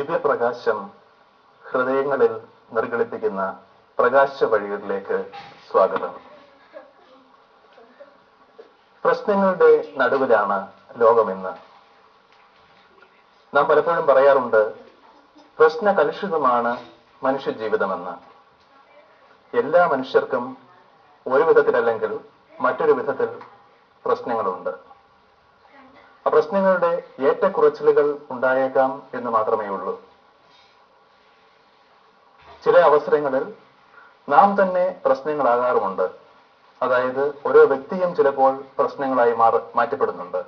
ദിവ്യപ്രകാശം ഹൃദയങ്ങളിൽ നിർഗളിപ്പിക്കുന്ന പ്രകാശ വഴികളിലേക്ക് സ്വാഗതം. പ്രശ്നങ്ങളുടെ നടുവിലാണ് ലോകമെന്ന്. നാം പലപ്പോഴും പറയാറുണ്ട്, പ്രശ്ന കലുഷിതമാണ് മനുഷ്യജീവിതമെന്ന്. എല്ലാ മനുഷ്യർക്കും ഒരു വിധത്തിലല്ലെങ്കിൽ മറ്റൊരു വിധത്തിൽ പ്രശ്നങ്ങളുണ്ട്. ആ പ്രശ്നങ്ങളുടെ ഏറ്റക്കുറച്ചിലുകൾ ഉണ്ടായേക്കാം എന്ന് മാത്രമേ ഉള്ളൂ. ചില അവസരങ്ങളിൽ നാം തന്നെ പ്രശ്നങ്ങളാകാറുമുണ്ട്. അതായത് ഓരോ വ്യക്തിയും ചിലപ്പോൾ പ്രശ്നങ്ങളായി മാറ്റപ്പെടുന്നുണ്ട്.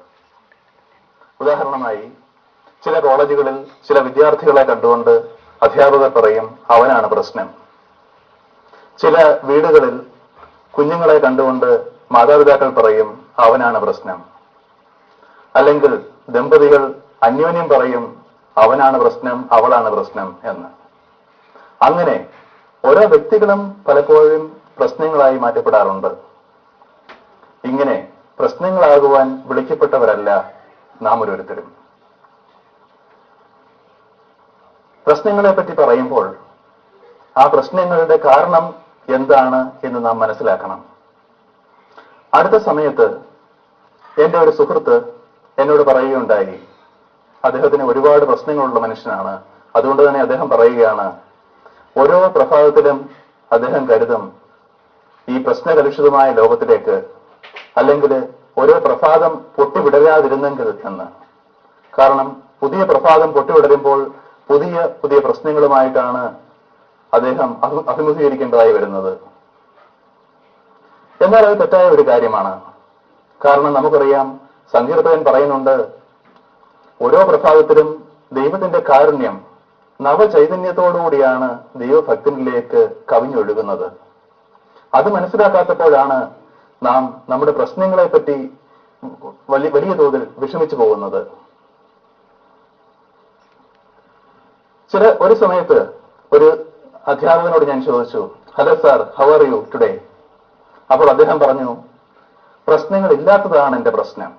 ഉദാഹരണമായി, ചില കോളേജുകളിൽ ചില വിദ്യാർത്ഥികളെ കണ്ടുകൊണ്ട് അധ്യാപകർ പറയും അവനാണ് പ്രശ്നം. ചില വീടുകളിൽ കുഞ്ഞുങ്ങളെ കണ്ടുകൊണ്ട് മാതാപിതാക്കൾ പറയും അവനാണ് പ്രശ്നം. അല്ലെങ്കിൽ ദമ്പതികൾ അന്യോന്യം പറയും അവനാണ് പ്രശ്നം, അവളാണ് പ്രശ്നം എന്ന്. അങ്ങനെ ഓരോ വ്യക്തികളും പലപ്പോഴും പ്രശ്നങ്ങളായി മാറ്റപ്പെടാറുണ്ട്. ഇങ്ങനെ പ്രശ്നങ്ങളാകുവാൻ വിളിക്കപ്പെട്ടവരല്ല നാം ഓരോരുത്തരും. പ്രശ്നങ്ങളെ പറ്റി പറയുമ്പോൾ ആ പ്രശ്നങ്ങളുടെ കാരണം എന്താണ് എന്ന് നാം മനസ്സിലാക്കണം. അടുത്ത സമയത്ത് എന്റെ ഒരു സുഹൃത്ത് എന്നോട് പറയുകയുണ്ടായി, അദ്ദേഹത്തിന് ഒരുപാട് പ്രശ്നങ്ങളുള്ള മനുഷ്യനാണ്. അതുകൊണ്ട് തന്നെ അദ്ദേഹം പറയുകയാണ്, ഓരോ പ്രഭാതത്തിലും അദ്ദേഹം കരുതും ഈ പ്രശ്നകലുഷിതമായ ലോകത്തിലേക്ക്, അല്ലെങ്കിൽ ഓരോ പ്രഭാതം പൊട്ടിവിടരാതിരുന്നെങ്കിൽ എന്ന്. കാരണം പുതിയ പ്രഭാതം പൊട്ടിവിടരുമ്പോൾ പുതിയ പുതിയ പ്രശ്നങ്ങളുമായിട്ടാണ് അദ്ദേഹം അഭിമുഖീകരിക്കേണ്ടതായി വരുന്നത്. എന്നാൽ അത് തെറ്റായ ഒരു കാര്യമാണ്. കാരണം നമുക്കറിയാം, സങ്കീർത്തകൻ പറയുന്നുണ്ട്, ഓരോ പ്രഭാതത്തിലും ദൈവത്തിന്റെ കാരുണ്യം നവചൈതന്യത്തോടുകൂടിയാണ് ദൈവഭക്തനിലേക്ക് കവിഞ്ഞൊഴുകുന്നത്. അത് മനസ്സിലാക്കാത്തപ്പോഴാണ് നാം നമ്മുടെ പ്രശ്നങ്ങളെ പറ്റി വലിയ തോതിൽ വിഷമിച്ചു പോകുന്നത്. ഒരു സമയത്ത് ഒരു അധ്യാപകനോട് ഞാൻ ചോദിച്ചു, hello sir, how are you today? അപ്പോൾ അദ്ദേഹം പറഞ്ഞു, പ്രശ്നങ്ങൾ ഇല്ലാത്തതാണ് എന്റെ പ്രശ്നം.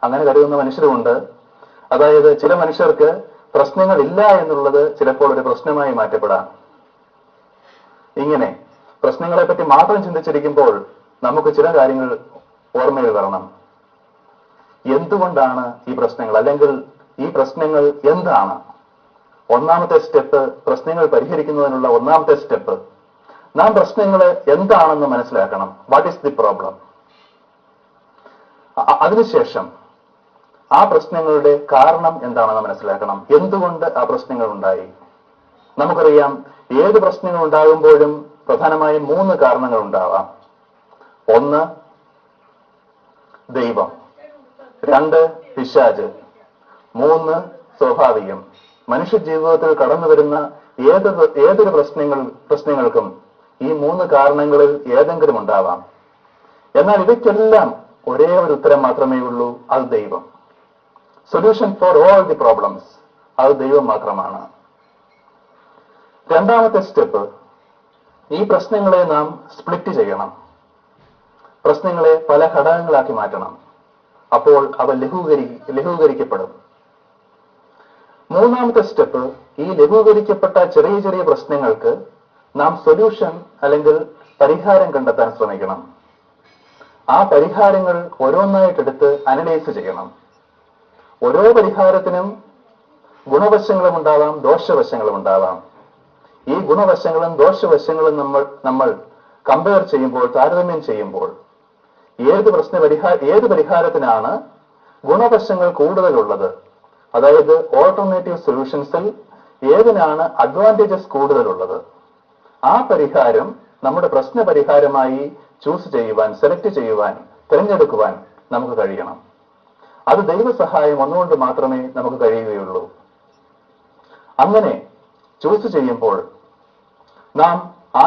അങ്ങനെ കരുതുന്ന മനുഷ്യരുമുണ്ട്. അതായത് ചില മനുഷ്യർക്ക് പ്രശ്നങ്ങൾ ഇല്ല എന്നുള്ളത് ചിലപ്പോൾ ഒരു പ്രശ്നമായി മാറ്റപ്പെടാം. ഇങ്ങനെ പ്രശ്നങ്ങളെ പറ്റി മാത്രം ചിന്തിച്ചിരിക്കുമ്പോൾ നമുക്ക് ചില കാര്യങ്ങൾ ഓർമ്മയിൽ വരണം. എന്തുകൊണ്ടാണ് ഈ പ്രശ്നങ്ങൾ, അല്ലെങ്കിൽ ഈ പ്രശ്നങ്ങൾ എന്താണ്? ഒന്നാമത്തെ സ്റ്റെപ്പ്, പ്രശ്നങ്ങൾ പരിഹരിക്കുന്നതിനുള്ള ഒന്നാമത്തെ സ്റ്റെപ്പ്, നാം പ്രശ്നങ്ങൾ എന്താണെന്ന് മനസ്സിലാക്കണം. What is the problem? അതിനുശേഷം ആ പ്രശ്നങ്ങളുടെ കാരണം എന്താണെന്ന് മനസ്സിലാക്കണം. എന്തുകൊണ്ട് ആ പ്രശ്നങ്ങൾ ഉണ്ടായി? നമുക്കറിയാം, ഏത് പ്രശ്നങ്ങൾ ഉണ്ടാകുമ്പോഴും പ്രധാനമായും 3 കാരണങ്ങൾ ഉണ്ടാവാം. 1 ദൈവം, 2 പിശാച്, 3 സ്വാഭാവികം. മനുഷ്യ ജീവിതത്തിൽ കടന്നു വരുന്ന ഏതൊരു പ്രശ്നങ്ങൾക്കും ഈ 3 കാരണങ്ങളിൽ ഏതെങ്കിലും ഉണ്ടാവാം. എന്നാൽ ഇവയ്ക്കെല്ലാം ഒരേ ഒരു ഉത്തരം മാത്രമേ ഉള്ളൂ, അത് ദൈവം. Solution for all the problems, അത് ദൈവം മാത്രമാണ്. രണ്ടാമത്തെ സ്റ്റെപ്പ്, ഈ പ്രശ്നങ്ങളെ നാം സ്പ്ലിറ്റ് ചെയ്യണം. പ്രശ്നങ്ങളെ പല ഘടകങ്ങളാക്കി മാറ്റണം. അപ്പോൾ അവ ലഘൂകരിക്കപ്പെടും. മൂന്നാമത്തെ സ്റ്റെപ്പ്, ഈ ലഘൂകരിക്കപ്പെട്ട ചെറിയ ചെറിയ പ്രശ്നങ്ങൾക്ക് നാം സൊല്യൂഷൻ അല്ലെങ്കിൽ പരിഹാരം കണ്ടെത്താൻ ശ്രമിക്കണം. ആ പരിഹാരങ്ങൾ ഓരോന്നായിട്ടെടുത്ത് അനലൈസ് ചെയ്യണം. ഓരോ പരിഹാരത്തിനും ഗുണവശങ്ങളും ഉണ്ടാവാം, ദോഷവശങ്ങളും ഉണ്ടാവാം. ഈ ഗുണവശങ്ങളും ദോഷവശങ്ങളും നമ്മൾ കമ്പയർ ചെയ്യുമ്പോൾ, താരതമ്യം ചെയ്യുമ്പോൾ ഏത് പരിഹാരത്തിനാണ് ഗുണവശങ്ങൾ കൂടുതലുള്ളത്, അതായത് ഓൾട്ടർനേറ്റീവ് സൊല്യൂഷൻസിൽ ഏതിനാണ് അഡ്വാൻറ്റേജസ് കൂടുതലുള്ളത്, ആ പരിഹാരം നമ്മുടെ പ്രശ്ന പരിഹാരമായി ചൂസ് ചെയ്യുവാൻ, സെലക്ട് ചെയ്യുവാൻ, തിരഞ്ഞെടുക്കുവാൻ നമുക്ക് കഴിയണം. അത് ദൈവസഹായം ഒന്നുകൊണ്ട് മാത്രമേ നമുക്ക് കഴിയുകയുള്ളൂ. അങ്ങനെ ചൂസ് ചെയ്യുമ്പോൾ നാം ആ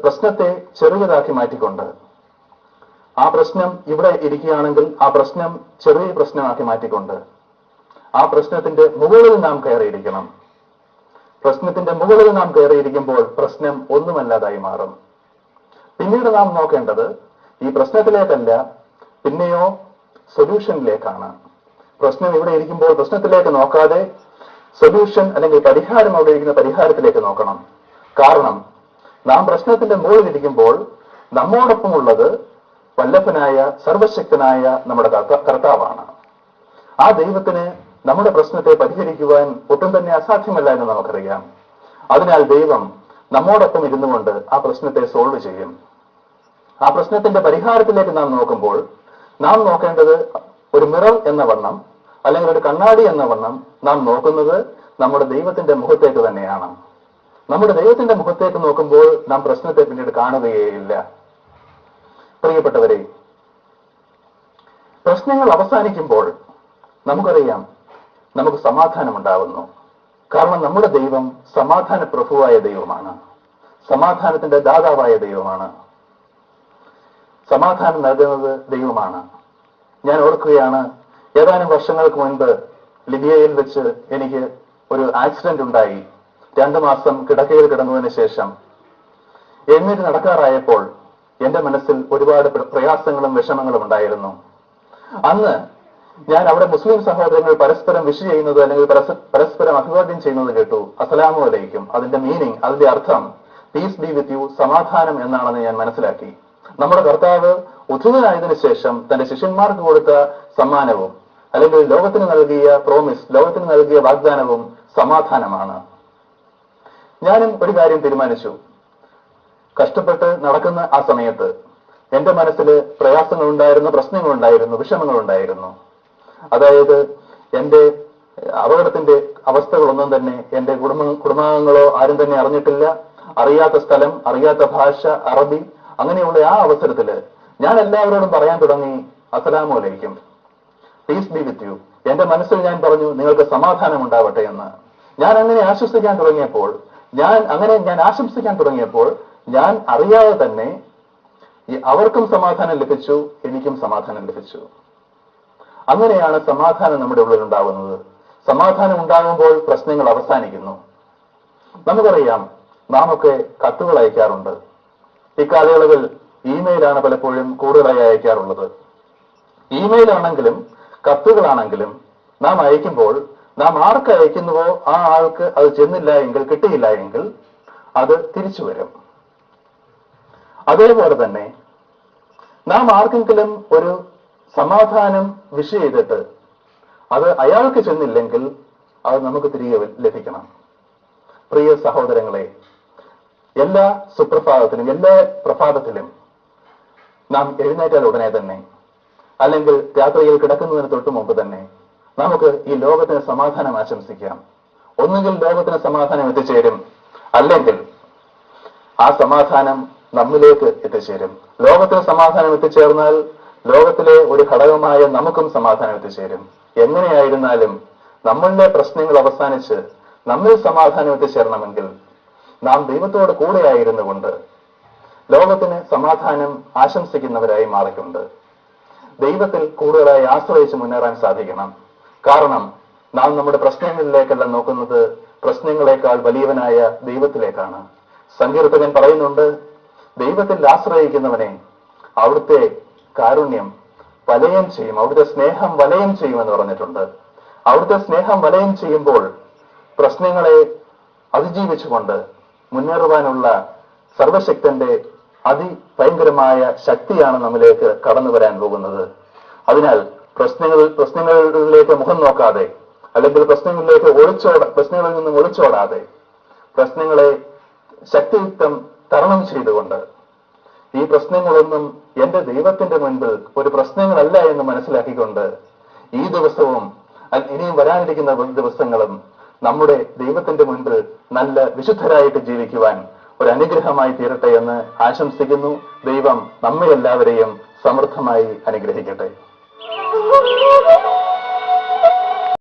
പ്രശ്നത്തെ ചെറിയതാക്കി മാറ്റിക്കൊണ്ട്, ആ പ്രശ്നം ഇവിടെ ഇരിക്കുകയാണെങ്കിൽ ആ പ്രശ്നം ചെറിയ പ്രശ്നമാക്കി മാറ്റിക്കൊണ്ട് ആ പ്രശ്നത്തിന്റെ മുകളിൽ നാം കയറിയിരിക്കണം. പ്രശ്നത്തിന്റെ മുകളിൽ നാം കയറിയിരിക്കുമ്പോൾ പ്രശ്നം ഒന്നുമല്ലാതായി മാറും. പിന്നീട് നാം നോക്കേണ്ടത് ഈ പ്രശ്നത്തിലേക്കല്ല, പിന്നെയോ സൊല്യൂഷനിലേക്കാണ്. പ്രശ്നം ഇവിടെ ഇരിക്കുമ്പോൾ പ്രശ്നത്തിലേക്ക് നോക്കാതെ സൊല്യൂഷൻ അല്ലെങ്കിൽ പരിഹാരം അവിടെ ഇരിക്കുന്ന പരിഹാരത്തിലേക്ക് നോക്കണം. കാരണം നാം പ്രശ്നത്തിന്റെ മുകളിലിരിക്കുമ്പോൾ നമ്മോടൊപ്പമുള്ളത് വല്ലഭനായ സർവശക്തനായ നമ്മുടെ കർത്താവാണ്. ആ ദൈവത്തിന് നമ്മുടെ പ്രശ്നത്തെ പരിഹരിക്കുവാൻ ഒട്ടും തന്നെ അസാധ്യമല്ല എന്ന് നമുക്കറിയാം. അതിനാൽ ദൈവം നമ്മോടൊപ്പം ഇരുന്നുകൊണ്ട് ആ പ്രശ്നത്തെ സോൾവ് ചെയ്യും. ആ പ്രശ്നത്തിന്റെ പരിഹാരത്തിലേക്ക് നാം നോക്കുമ്പോൾ നാം നോക്കേണ്ടത് ഒരു മിറർ എന്ന വണ്ണം അല്ലെങ്കിൽ ഒരു കണ്ണാടി എന്ന വണ്ണം നാം നോക്കുന്നത് നമ്മുടെ ദൈവത്തിന്റെ മുഖത്തേക്ക് തന്നെയാണ്. നമ്മുടെ ദൈവത്തിന്റെ മുഖത്തേക്ക് നോക്കുമ്പോൾ നാം പ്രശ്നത്തെ പിന്നീട് കാണുകയില്ല. പ്രിയപ്പെട്ടവരെ, പ്രശ്നങ്ങൾ അവസാനിക്കുമ്പോൾ നമുക്കറിയാം നമുക്ക് സമാധാനം ഉണ്ടാവുന്നു. കാരണം നമ്മുടെ ദൈവം സമാധാന പ്രഭുവായ ദൈവമാണ്, സമാധാനത്തിന്റെ ദാതാവായ ദൈവമാണ്, സമാധാനം നൽകുന്നത് ദൈവമാണ്. ഞാൻ ഓർക്കുകയാണ്, ഏതാനും വർഷങ്ങൾക്ക് മുൻപ് ലിബിയയിൽ വെച്ച് എനിക്ക് ഒരു ആക്സിഡന്റ് ഉണ്ടായി. 2 മാസം കിടക്കയിൽ കിടന്നതിന് ശേഷം എഴുന്നേറ്റ് നടക്കാറായപ്പോൾ എന്റെ മനസ്സിൽ ഒരുപാട് പ്രയാസങ്ങളും വിഷമങ്ങളും ഉണ്ടായിരുന്നു. അന്ന് ഞാൻ അവിടെ മുസ്ലിം സഹോദരങ്ങൾ പരസ്പരം വിഷ് ചെയ്യുന്നത് അല്ലെങ്കിൽ പരസ്പരം അഭിവാദ്യം ചെയ്യുന്നത് കേട്ടു. അസ്സലാമു അലൈക്കും. അതിന്റെ മീനിങ്, അതിന്റെ അർത്ഥം പീസ് ബി വിത്ത് യു, സമാധാനം എന്നാണെന്ന് ഞാൻ മനസ്സിലാക്കി. നമ്മുടെ കർത്താവ് ഉദ്ധവനായതിനു ശേഷം തന്റെ ശിഷ്യന്മാർക്ക് കൊടുത്ത സമ്മാനവും അല്ലെങ്കിൽ ലോകത്തിന് നൽകിയ പ്രോമിസ്, ലോകത്തിന് നൽകിയ വാഗ്ദാനവും സമാധാനമാണ്. ഞാനും ഒരു കാര്യം തീരുമാനിച്ചു. കഷ്ടപ്പെട്ട് നടക്കുന്ന ആ സമയത്ത് എന്റെ മനസ്സിൽ പ്രയാസങ്ങളുണ്ടായിരുന്നു, പ്രശ്നങ്ങളുണ്ടായിരുന്നു, വിഷമങ്ങളുണ്ടായിരുന്നു. അതായത് എന്റെ അപകടത്തിന്റെ അവസ്ഥകളൊന്നും തന്നെ എന്റെ കുടുംബാംഗങ്ങളോ ആരും തന്നെ അറിഞ്ഞിട്ടില്ല. അറിയാത്ത സ്ഥലം, അറിയാത്ത ഭാഷ, അറബി, അങ്ങനെയുള്ള ആ അവസരത്തില് ഞാൻ എല്ലാവരോടും പറയാൻ തുടങ്ങി, അസ്സലാമു അലൈക്കും, പീസ് ബി വിത്ത് യു. എന്റെ മനസ്സിൽ ഞാൻ പറഞ്ഞു, നിങ്ങൾക്ക് സമാധാനം ഉണ്ടാവട്ടെ എന്ന്. ഞാൻ അങ്ങനെ ആശംസിക്കാൻ തുടങ്ങിയപ്പോൾ ഞാൻ അറിയാതെ തന്നെ അവർക്കും സമാധാനം ലഭിച്ചു, എനിക്കും സമാധാനം ലഭിച്ചു. അങ്ങനെയാണ് സമാധാനം നമ്മുടെ ഉള്ളിൽ ഉണ്ടാകുന്നത്. സമാധാനം ഉണ്ടാകുമ്പോൾ പ്രശ്നങ്ങൾ അവസാനിക്കുന്നു. നമുക്കറിയാം, നാം ഒക്കെ കത്തുകൾ അയക്കാറുണ്ട്. ഇക്കാലയളവിൽ ഇമെയിലാണ് പലപ്പോഴും കൂടുതലായി അയക്കാറുള്ളത്. ഇമെയിൽ ആണെങ്കിലും കത്തുകളാണെങ്കിലും നാം അയക്കുമ്പോൾ നാം ആർക്ക് അയക്കുന്നുവോ ആ ആൾക്ക് അത് ചെന്നില്ല എങ്കിൽ, കിട്ടിയില്ല എങ്കിൽ അത് തിരിച്ചു വരും. അതേപോലെ തന്നെ നാം ആർക്കെങ്കിലും ഒരു സമാധാനം വിഷ് ചെയ്തിട്ട് അത് അയാൾക്ക് ചെന്നില്ലെങ്കിൽ അത് നമുക്ക് തിരികെ ലഭിക്കണം. പ്രിയ സഹോദരങ്ങളെ, എല്ലാ സുപ്രഭാതത്തിലും എല്ലാ പ്രഭാതത്തിലും നാം എഴുന്നേറ്റാൽ ഉടനെ തന്നെ അല്ലെങ്കിൽ രാത്രിയിൽ കിടക്കുന്നതിന് തൊട്ട് മുമ്പ് തന്നെ നമുക്ക് ഈ ലോകത്തിന് സമാധാനം ആശംസിക്കാം. ഒന്നുകിൽ ലോകത്തിന് സമാധാനം എത്തിച്ചേരും, അല്ലെങ്കിൽ ആ സമാധാനം നമ്മിലേക്ക് എത്തിച്ചേരും. ലോകത്തിന് സമാധാനം എത്തിച്ചേർന്നാൽ ലോകത്തിലെ ഒരു ഘടകമായ നമുക്കും സമാധാനം എത്തിച്ചേരും. എങ്ങനെയായിരുന്നാലും നമ്മളുടെ പ്രശ്നങ്ങൾ അവസാനിച്ച് നമ്മിൽ സമാധാനം എത്തിച്ചേരണമെങ്കിൽ നാം ദൈവത്തോട് കൂടെയായിരുന്നു കൊണ്ട് ലോകത്തിന് സമാധാനം ആശംസിക്കുന്നവരായി മാറിക്കൊണ്ട് ദൈവത്തിൽ കൂടുതലായി ആശ്രയിച്ച് മുന്നേറാൻ സാധിക്കണം. കാരണം നാം നമ്മുടെ പ്രശ്നങ്ങളിലേക്കല്ല നോക്കുന്നത്, പ്രശ്നങ്ങളെക്കാൾ വലിയവനായ ദൈവത്തിലേക്കാണ്. സങ്കീർത്തകൻ പറയുന്നുണ്ട്, ദൈവത്തിൽ ആശ്രയിക്കുന്നവനെ അവിടുത്തെ കാരുണ്യം വലയം ചെയ്യും, അവിടുത്തെ സ്നേഹം വലയം ചെയ്യുമെന്ന് പറഞ്ഞിട്ടുണ്ട്. അവിടുത്തെ സ്നേഹം വലയം ചെയ്യുമ്പോൾ പ്രശ്നങ്ങളെ അതിജീവിച്ചുകൊണ്ട് മുന്നേറുവാനുള്ള സർവശക്തന്റെ അതിഭയങ്കരമായ ശക്തിയാണ് നമ്മിലേക്ക് കടന്നു വരാൻ പോകുന്നത്. അതിനാൽ പ്രശ്നങ്ങളിലേക്ക് മുഖം നോക്കാതെ അല്ലെങ്കിൽ പ്രശ്നങ്ങളിൽ നിന്നും ഒളിച്ചോടാതെ പ്രശ്നങ്ങളെ ശക്തിയുക്തം തരണം ചെയ്തുകൊണ്ട് ഈ പ്രശ്നങ്ങളൊന്നും എന്റെ ദൈവത്തിന്റെ മുൻപിൽ ഒരു പ്രശ്നങ്ങളല്ല എന്ന് മനസ്സിലാക്കിക്കൊണ്ട് ഈ ദിവസവും ഇനിയും വരാനിരിക്കുന്ന ദിവസങ്ങളും നമ്മുടെ ദൈവത്തിന്റെ മുൻപിൽ നല്ല വിശുദ്ധരായിട്ട് ജീവിക്കുവാൻ ഒരു അനുഗ്രഹമായി തീരട്ടെ എന്ന് ആശംസിക്കുന്നു. ദൈവം നമ്മെ എല്ലാവരെയും സമൃദ്ധമായി അനുഗ്രഹിക്കട്ടെ.